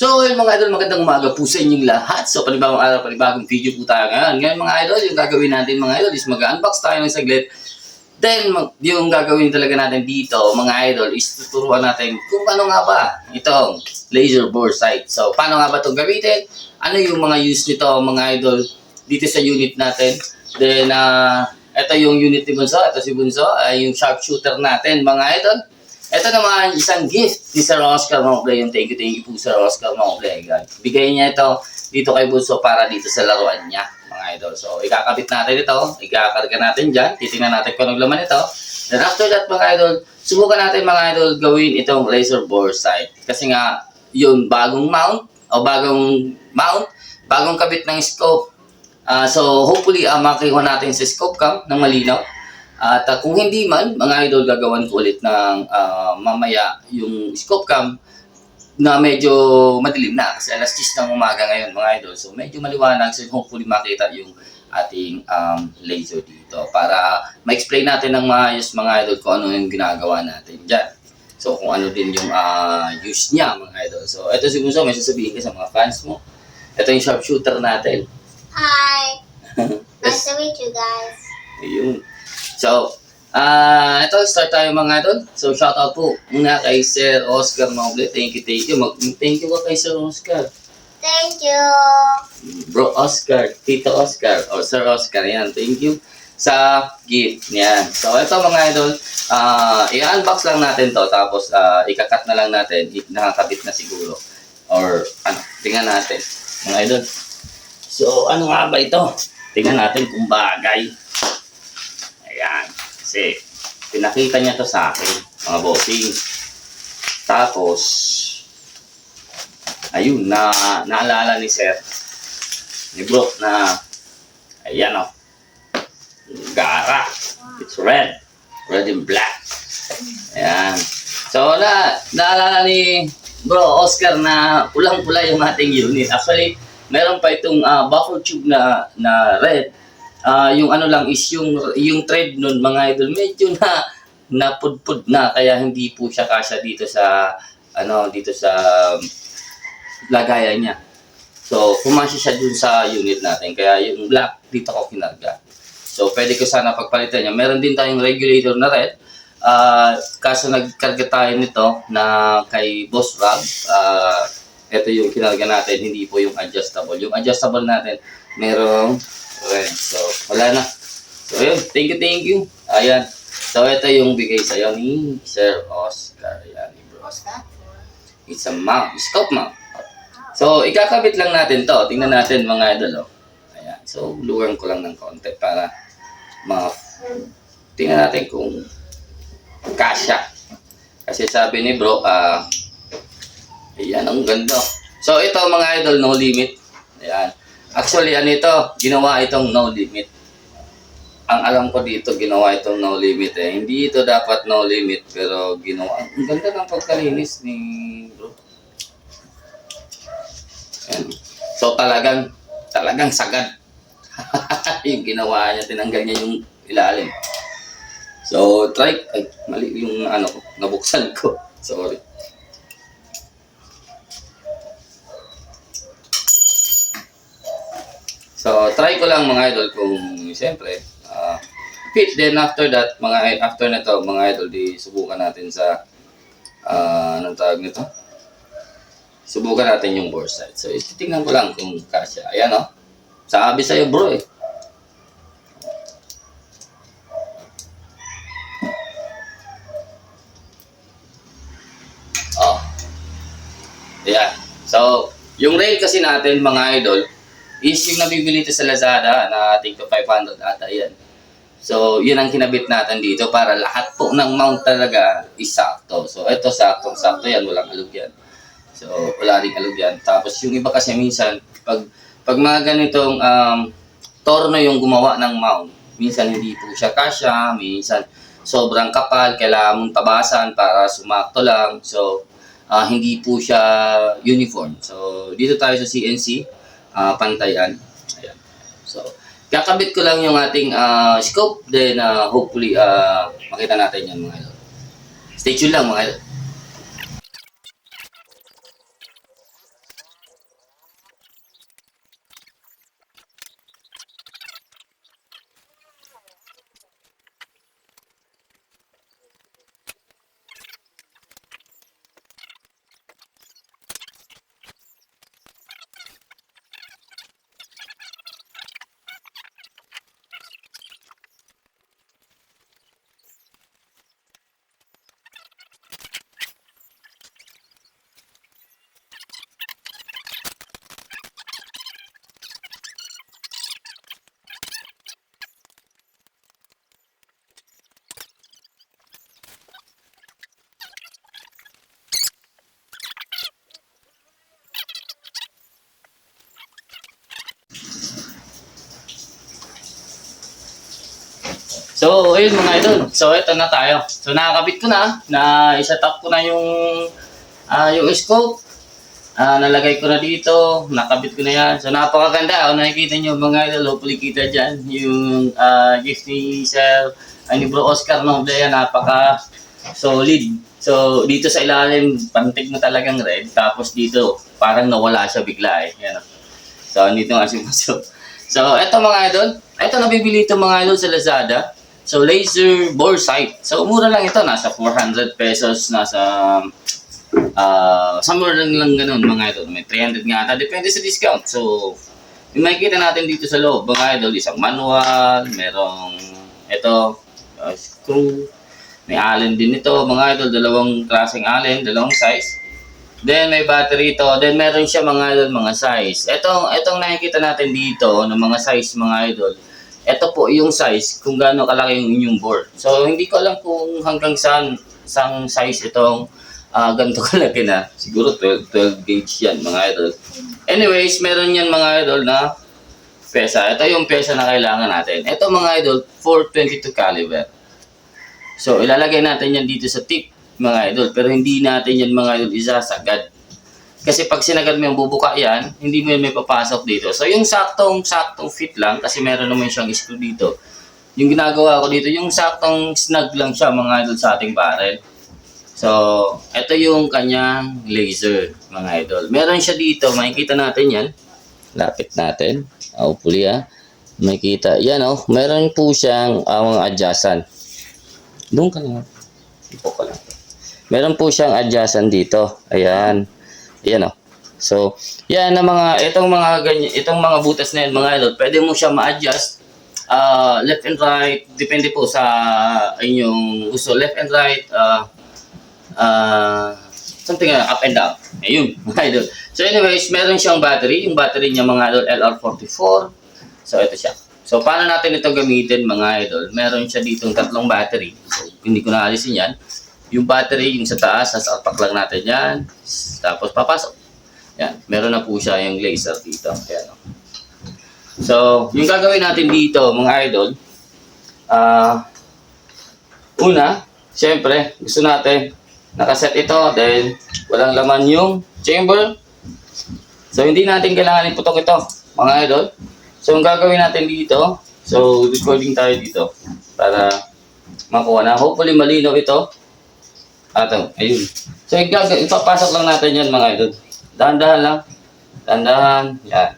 So, yun mga idol, magandang umaga po sa inyong lahat. So, panibagong araw, panibagong video po tayo ngayon. Ngayon mga idol, yung gagawin natin mga idol is mag-unbox tayo ng saglit. Then, yung gagawin talaga natin dito, mga idol, is tuturuan natin kung ano nga ba itong laser bore sight. So, paano nga ba itong gamitin? Ano yung mga use nito, mga idol, dito sa unit natin. Then, ito yung unit ni Bunso. Ito si Bunso, yung sharpshooter natin, mga idol. Ito naman, isang gift ni Sir Oscar Monclay. Yung thank you po Sir Oscar Monclay. Bigay niya ito dito kay Bunso para dito sa laruan niya, mga idol. So, ikakabit natin ito. Ikakarga natin dyan. Titingnan natin kung anong laman ito. Then after that, mga idol, subukan natin mga idol gawin itong laser bore sight. Kasi nga, yun, bagong mount, bagong kabit ng scope. So, hopefully, makikuha natin sa scope cam ng malinaw. At kung hindi man, mga idol, gagawan ko ulit ng mamaya yung scope cam na medyo madilim na. Kasi alas 10 ng umaga ngayon, mga idol. So, medyo maliwanag. So, hopefully makita yung ating laser dito. Para ma-explain natin ng maayos, mga idol, kung ano yung ginagawa natin dyan. So, kung ano din yung use niya, mga idol. So, ito si Bunso, may sasabihin ka sa mga fans mo. Ito yung sharpshooter natin. Hi! Nice to meet you guys. Ayun. So, ito, start tayo mga idol. So, shoutout po muna kay Sir Oscar Monclay. Thank you. Thank you ka kay Sir Oscar. Thank you. Bro Oscar, Tito Oscar, or Sir Oscar. Yan, thank you sa gift. Yan. So, ito mga idol, i-unbox lang natin to. Tapos, ikakat na lang natin. Nakakabit na siguro. Or, tingnan natin. Mga idol. So, ano nga ba ito? Tingnan natin kung bagay. Ayan. Kasi, pinakita niya to sa akin, mga bossing. Tapos, ayun, naalala ni Sir, ni Bro, na, ayan o, gara. It's red. Red and black. Ayan. So, naalala ni Bro Oscar na pulang-pula yung ating unit. Actually, meron pa itong buffer tube na red. Yung ano lang is yung thread nun, mga idol, medyo napudpud na, kaya hindi po siya kasya dito sa lagayan niya. So, pumasya siya dun sa unit natin, kaya yung black dito ko kinarga. So, pwede ko sana pagpalitan niya. Meron din tayong regulator na red. Kaso nagkarga tayo nito na kay Boss Rob. Ito yung kinarga natin, hindi po yung adjustable. Yung adjustable natin, merong red. So, wala na. So, yun. Thank you. Ayan. So, ito yung bigay sa'yo ni Sir Oscar. Ayan. What's that for? It's a mount. Scope mount. So, ikakabit lang natin to. Tingnan natin mga idol. Ayan. So, luwang ko lang ng konti para tingnan natin kung kasya. Kasi sabi ni Bro, ayan, ang ganda. So, ito mga idol, no limit. Ayan. Actually, ginawa itong no limit. Ang alam ko dito, ginawa itong no limit eh. Hindi ito dapat no limit, pero ginawa. Ang ganda ng pagkalinis ni Bro. Ayan. So, talagang sagad. Yung ginawa niya, tinanggal niya yung ilalim. So, mali yung nabuksan ko. Sorry. So, try ko lang mga idol kung siyempre fit. Then after that, after na to, mga idol, di subukan natin sa anong tawag nito? Subukan natin yung bore sight. So, titingnan ko lang kung kasya. Ayan o. Sabi sa'yo bro eh. Oh. Ayan. So, yung rail kasi natin mga idol, is yung nabibili ito sa Lazada na tig to 500 ata yan. So, yun ang kinabit natin dito para lahat po ng mount talaga is sakto. So, ito sakto yan, walang alog yan. So, wala ring alog yan. Tapos, yung iba kasi minsan, pag mga ganitong torno yung gumawa ng mount, minsan hindi po siya kasya, minsan sobrang kapal, kailangan mong tabasan para sumakto lang. So, hindi po siya uniform. So, dito tayo sa CNC. Pantayan. Ayan. So, kakabit ko lang yung ating scope. Then, hopefully, makita natin yan mga idol. Stay tuned lang mga idol. So, ayun mga idol. So, ito na tayo. So, nakakabit ko na isa-set up ko na yung scope. Nalagay ko na dito, nakabit ko na yan. So, napakaganda. Kung nakikita nyo mga idol, hopefully kita dyan. Yung gift ni Sir, ni Bro Oscar Noble, napaka-solid. So, dito sa ilalim, pantig na talagang red. Tapos dito, parang nawala siya bigla eh. Yan. So, dito nga si Maso. So, eto mga idol. Eto nabibili ito mga idol sa Lazada. So, laser bore sight. So, mura lang ito. Nasa 400 pesos. Nasa somewhere lang ganun mga idol. May 300 nga ata. Depende sa discount. So, yung makikita natin dito sa loob mga idol, isang manual. Merong ito, screw. May allen din ito mga idol. Dalawang klaseng allen. Dalawang size. Then may battery ito. Then meron siya mga idol, mga size. Etong nakikita natin dito ng mga size mga idol. Ito po yung size kung gaano kalaki yung inyong bore. So hindi ko alam kung hanggang saan size itong ganito kalaki na. Siguro 12 gauge yan mga idol. Anyways, meron yan mga idol na pesa. Ito yung pesa na kailangan natin. Ito mga idol, 422 caliber. So ilalagay natin yan dito sa tip mga idol, pero hindi natin yan mga idol isasagad. Kasi pag sinagad mo yung bubuka yan, hindi mo yan may papasok dito. So yung saktong fit lang, kasi meron naman siyang screw dito. Yung ginagawa ko dito, yung saktong snug lang siya mga idol sa ating barrel. So, ito yung kanyang laser mga idol. Meron siya dito, makikita natin yan. Lapit natin. Hopefully makikita. Yan meron po siyang mga adjacent. Doon ka lang. Ipo ka lang. Meron po siyang adjacent dito. Ayan. Ayan So, yan na itong mga butas na yan, mga idol, pwede mo siya ma-adjust left and right, depende po sa inyong gusto. Left and right, something up and down. Ayun, mga idol. So, anyways, meron siyang battery. Yung battery niya, mga idol, LR44. So, ito siya. So, paano natin ito gamitin, mga idol? Meron siya ditong 3 battery. So, hindi ko naalisin yan. Yung battery, yung sa taas, sasalpak lang natin yan. Tapos papasok. Yan. Meron na po siya yung laser dito. Ayan. So, yung gagawin natin dito, mga idol, una, syempre, gusto natin, nakaset ito, then walang laman yung chamber. So, hindi natin kailangan iputok ito, mga idol. So, yung gagawin natin dito, so, recording tayo dito para makuha na. Hopefully, malinaw ito. Ayun. So, ipapasok lang natin yan mga idol. Dahan-dahan lang. Dahan-dahan. Yan.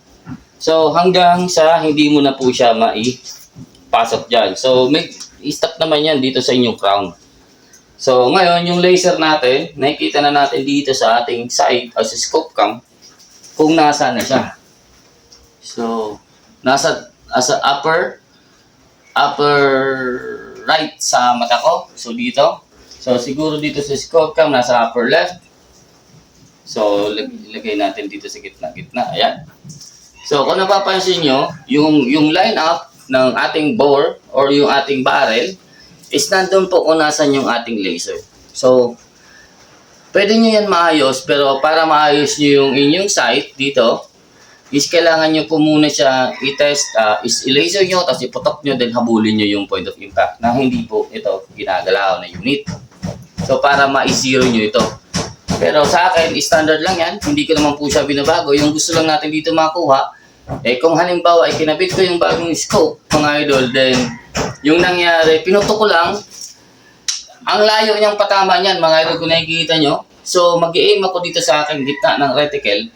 So, hanggang sa hindi mo na po siya maipasok dyan. So, may i-stop naman yan dito sa inyong crown. So, ngayon, yung laser natin, nakikita na natin dito sa ating side, sa scope cam, kung nasaan na siya. So, nasa upper right sa mata ko. So, dito. So, siguro dito sa scope cam, nasa upper left. So, ilagay natin dito sa gitna. Ayan. So, kung napapansin nyo, yung line up ng ating bore or yung ating barrel is nandun po kung nasan yung ating laser. So, pwede nyo yan maayos, pero para maayos nyo yung inyong sight dito, is kailangan nyo po muna siya i-test, is i-laser nyo, tapos iputok nyo, then habulin nyo yung point of impact na hindi po ito ginagalaw na unit. So, para ma-zero nyo ito. Pero sa akin, standard lang yan. Hindi ko naman po siya binabago. Yung gusto lang natin dito makuha, kung halimbawa ay kinabit ko yung bagong scope, mga idol, then yung nangyari, pinuto ko lang, ang layo niyang patama niyan, mga idol, kung nakikita nyo. So, mag-i-aim ako dito sa aking gitna ng reticle.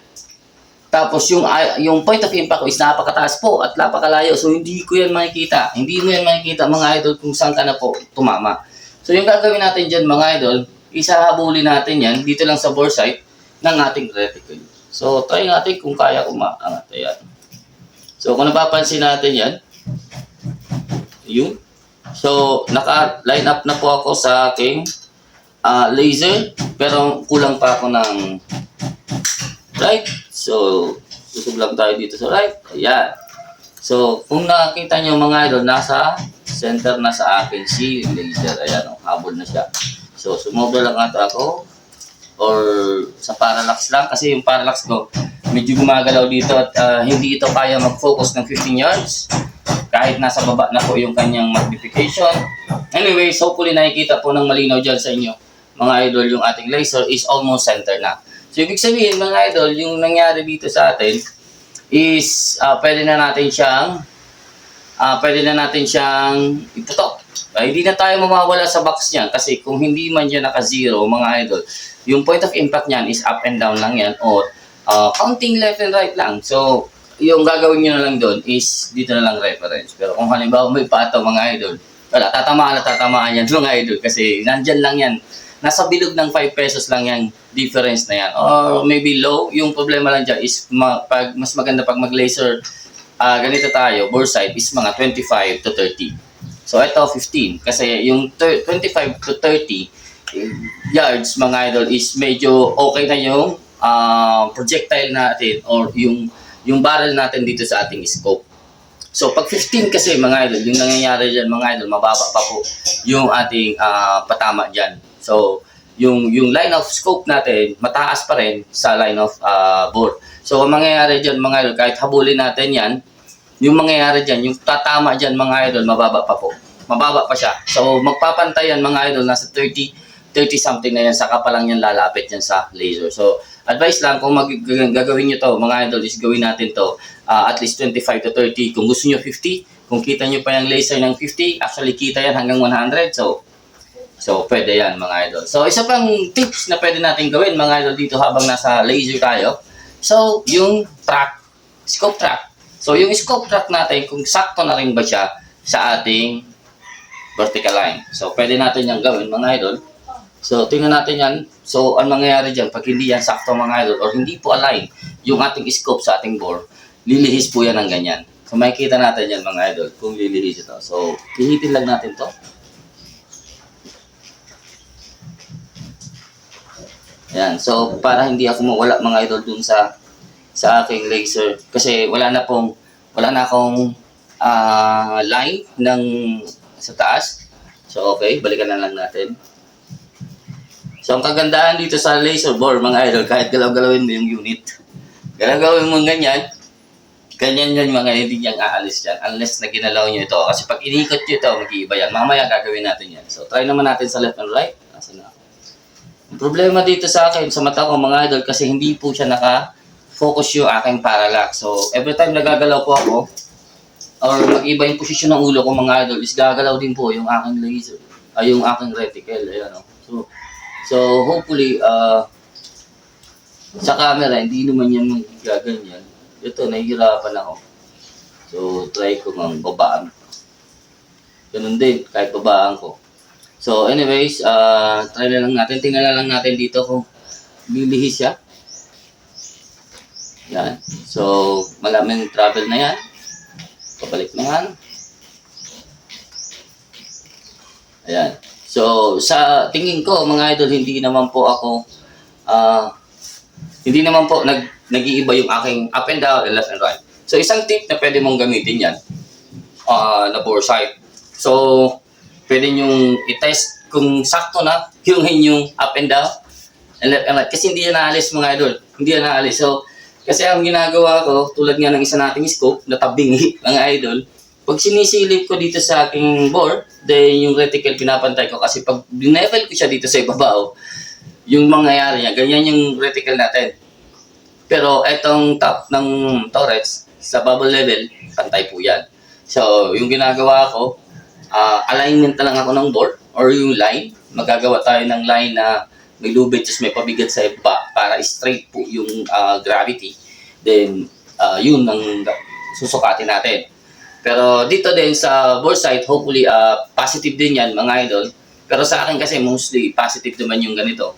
Tapos, yung point of impact ko is napakataas po at napakalayo. So, hindi ko yan makikita. Hindi mo yan makikita, mga idol, kung saan ka na po tumama. So, yung gagawin natin dyan, mga idol, isahabulin natin yan dito lang sa bore sight ng ating reticle. So, try natin kung kaya umaangat. Ayan. So, kung napapansin natin yan, yun. So, naka-line up na po ako sa aking laser, pero kulang pa ako ng right. So, susog lang tayo dito sa right. Ayan. So, kung nakita nyo mga idol, nasa center na sa akin si laser. Ayan, habol na siya. So, sumobra lang ata ako or sa parallax lang kasi yung parallax ko medyo gumagalaw dito at hindi ito kaya mag-focus ng 15 yards. Kahit kahit nasa baba na po yung kanyang magnification. Anyways, hopefully nakikita po ng malinaw dyan sa inyo, mga idol, yung ating laser is almost center na. So, ibig sabihin, mga idol, yung nangyari dito sa atin is pwede na natin siyang iputok. Hindi na tayo mawawala sa box niyan kasi kung hindi man dyan naka-zero, mga idol, yung point of impact niyan is up and down lang yan or counting left and right lang. So, yung gagawin nyo na lang doon is dito na lang reference. Pero kung halimbawa may pato, mga idol, wala, tatamaan yan mga idol kasi nandyan lang yan. Nasa bilog ng 5 pesos lang yan, difference na yan. Or maybe low, yung problema lang dyan is mas maganda pag mag-laser, ganito tayo, bore side is mga 25 to 30. So ito 15 kasi yung 25 to 30 yards, mga idol, is medyo okay na yung projectile natin or yung barrel natin dito sa ating scope. So pag 15 kasi, mga idol, yung nangyayari dyan, mga idol, mababa pa po yung ating patama dyan. So yung line of scope natin mataas pa rin sa line of bore. So ang mangyayari dyan, mga idol, kahit habulin natin yan, yung mangyayari dyan, yung tatama dyan, mga idol, mababa pa po. Mababa pa siya. So magpapantayan, mga idol, nasa 30 something na yan, saka pa lang yan lalapit yan sa laser. So advice lang, kung gagawin nyo to, mga idol, is gawin natin to at least 25 to 30. Kung gusto nyo 50, kung kita nyo pa yung laser ng 50, actually kita yan hanggang 100. So pwede yan, mga idol. So isa pang tips na pwede natin gawin, mga idol, dito habang nasa laser tayo. So yung track, scope track. So yung scope track natin, kung sakto na rin ba siya sa ating vertical line. So pwede natin yan gawin, mga idol. So tingnan natin yan. So ang mangyayari dyan, pag hindi yan sakto, mga idol, or hindi po align yung ating scope sa ating bore, lilihis po yan ng ganyan. So makikita natin yan, mga idol, kung lilihis ito. So hihitin lang natin to. Yan. So para hindi ako mawala, mga idol, dun sa aking laser kasi wala na akong line ng sa taas. So okay, balikan na lang natin. So ang kagandahan dito sa laser bore, mga idol, kahit galaw-galawin mo yung unit, galaw-galawin mo ganyan yan, mga hindi niyang aalis dyan unless na ginalaw nyo ito. Kasi pag inikot nyo ito, mag-iiba yan. Mamaya gagawin natin yan. So try naman natin sa left and right. Nasaan na ako? Ang problema dito sa akin, sa mata ko, mga idol, kasi hindi po siya naka-focus yung aking parallax. So every time nagagalaw po ako, or mag-iba yung posisyon ng ulo ko, mga idol, is gagalaw din po yung aking laser, yung aking reticle. Ayan, no? So hopefully, sa camera, hindi naman yan gaganyan. Ito, nahihirapan ako. So, try ko mang babaan. Ganun din, kahit babaan ko. So, anyways, try na lang natin. Tingnan na lang natin dito kung lilihis siya. Yan. So, malaming travel na yan. Pabalik na yan. Ayan. So, sa tingin ko, mga idol, hindi naman po nag-iiba yung aking up and down and left and right. So, isang tip na pwede mong gamitin yan na bore sight. So, pwede nyong i-test kung sakto na yung inyong up and down and left and right. Kasi hindi yan naalis, mga idol. Hindi yan naalis. So, kasi ang ginagawa ko, tulad nga ng isa nating scope, na tabingi, mga idol, pag sinisilip ko dito sa aking bore, then yung reticle pinapantay ko kasi pag level ko siya dito sa ibabaw, yung mangyayari niya, ganyan yung reticle natin. Pero etong top ng turrets, sa bubble level, pantay po yan. So, yung ginagawa ko, alignment na lang ako ng bore or yung line. Magagawa tayo ng line na may lubid tapos may pabigat sa iba para straight po yung gravity. Then, yun ang susukatin natin. Pero dito din sa bore side, hopefully positive din yan, mga idol. Pero sa akin kasi mostly positive naman yung ganito.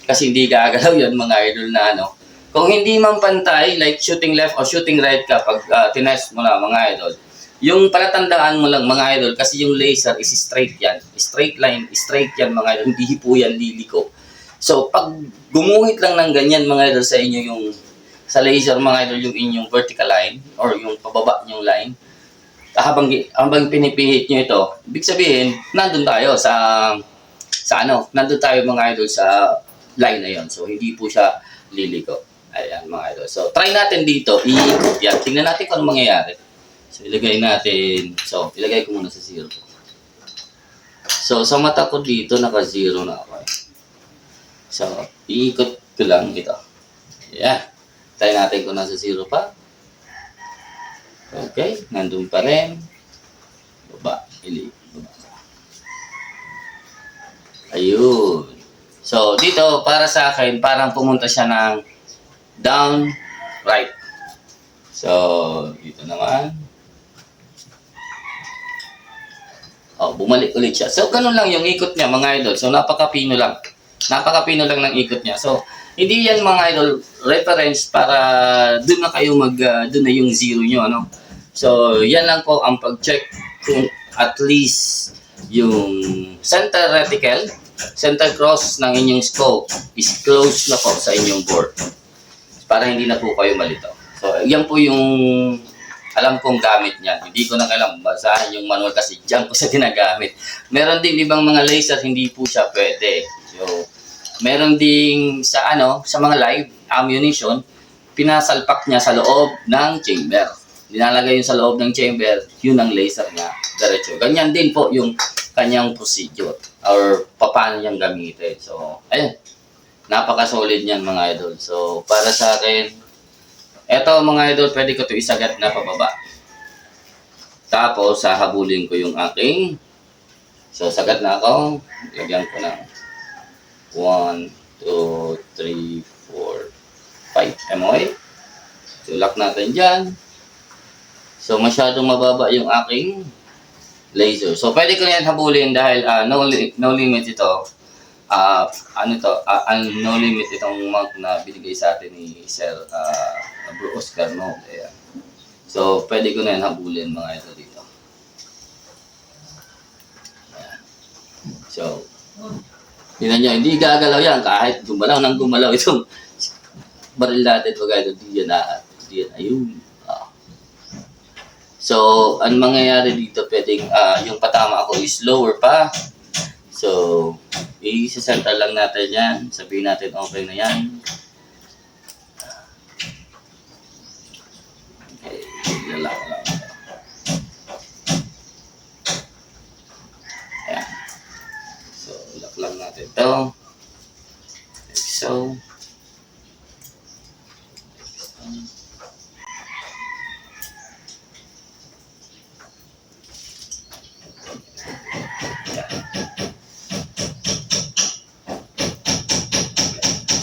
Kasi hindi gagalaw yan, mga idol, na ano. Kung hindi man pantay, like shooting left or shooting right ka, pag tinest mo na, mga idol, yung palatandaan mo lang, mga idol, kasi yung laser is straight yan. Straight line, straight yan, mga idol. Hindi po yan liliko. So, pag gumuhit lang ng ganyan, mga idol, sa inyo yung, sa laser, mga idol, yung inyong vertical line or yung pababa nyong line, habang pinipihit nyo ito, ibig sabihin, nandun tayo nandun tayo, mga idol, sa line na yon. So, hindi po siya liliko. Ayan, mga idol. So, try natin dito, iikot yan. Tingnan natin kung ano mangyayari. So, ilagay natin. So, ilagay ko muna sa 0. So, sa mata ko dito, naka-0 na ako eh. So, iikot ko lang ito. Yeah. Try natin kung nasa 0 pa. Okay, nandun pa rin. Baba, baba. Ayun. So, dito, para sa akin, parang pumunta siya ng down, right. So, dito naman. Oh, bumalik ulit siya. So, ganun lang yung ikot niya, mga idol. So, napakapino lang. Napakapino lang ng ikot niya. So, hindi yan, mga idol, reference para dun na kayo dun na yung 0 nyo, ano. So, yan lang po ang pag-check kung at least yung center reticle, center cross ng inyong scope is close na po sa inyong board. Para hindi na po kayo malito. So, yan po yung alam kong gamit niya. Hindi ko na kailangan basahin yung manual kasi dyan po sa ginagamit. Meron din ibang mga laser, hindi po siya pwede. So, meron ding sa mga live ammunition, pinasalpak niya sa loob ng chamber. Dinalagay yun sa loob ng chamber, yun ang laser niya. Diretso. Ganyan din po yung kanyang procedure or paano niyang gamitin. So, ayun. Napaka-solid niyan, mga idol. So, para sa akin, eto mga idol, pwede ko ito isagat na pababa. Tapos, sahabulin ko yung aking. So, sagat na ako. Lagyan ko ng 1, 2, 3, 4, 5 MOA. So, lock natin dyan. So, masyadong mababa yung aking laser. So, pwede ko na yan habulin dahil no limit ito. No limit itong mount na binigay sa atin ni Sir Bro Oscar, no? Ayan. So, pwede ko na yan habulin, mga ito dito. Ayan. So, tingnan nyo, hindi gagalaw yan kahit gumalaw ng gumalaw itong baril natin, mga ito, di yan ayun. So, ang mangyayari dito, pwedeng yung patama ako is lower pa. So, i-center lang natin yan. Sabihin natin okay na yan. Okay, ilalak lang. Ayan. So, lock lang natin ito. Like so.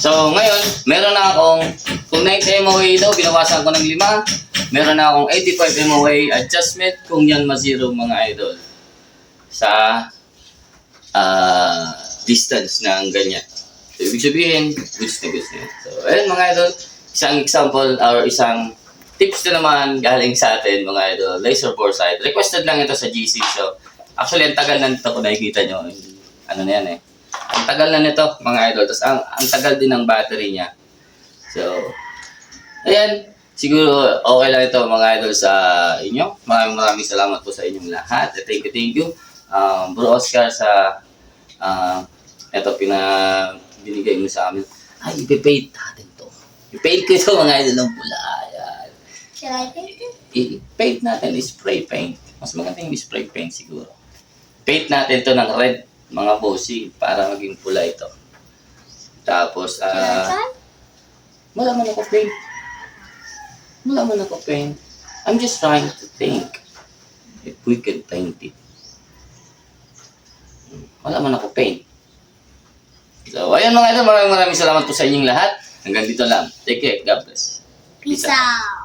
So, ngayon, meron na akong, kung 90 MOA daw, binawasan ko ng 5. Meron na akong 85 MOA adjustment kung yan ma-zero, mga idol. Sa distance ng ganyan. So, ibig sabihin, goods na goods na yun. So, ayun mga idol, isang example or isang tips na naman galing sa atin, mga idol, laser bore sight. Requested lang ito sa GC. So, actually, ang tagal na nito kung nakikita nyo. Ano na yan eh. Ang tagal na nito, mga idol. Tapos ang tagal din ng battery niya. So, ayan. Siguro okay lang ito, mga idol, sa inyo. Maraming salamat po sa inyong lahat. Thank you. Bro Oscar sa ito, binigay mo sa amin. Ay, ipipaint natin to. I-paint ko ito, mga idol, ng pula. Ayan. Should I paint it? I-paint natin, spray paint. Mas maganda yung spray paint siguro. Paint natin to ng red, mga bossy, para maging pula ito. Tapos, Should I try? wala man ako paint. Wala man ako paint. I'm just trying to think if we can paint it. Wala man ako paint. So, ayun mga idol, maraming salamat po sa inyong lahat. Hanggang dito lang. Take care. God bless. Peace out.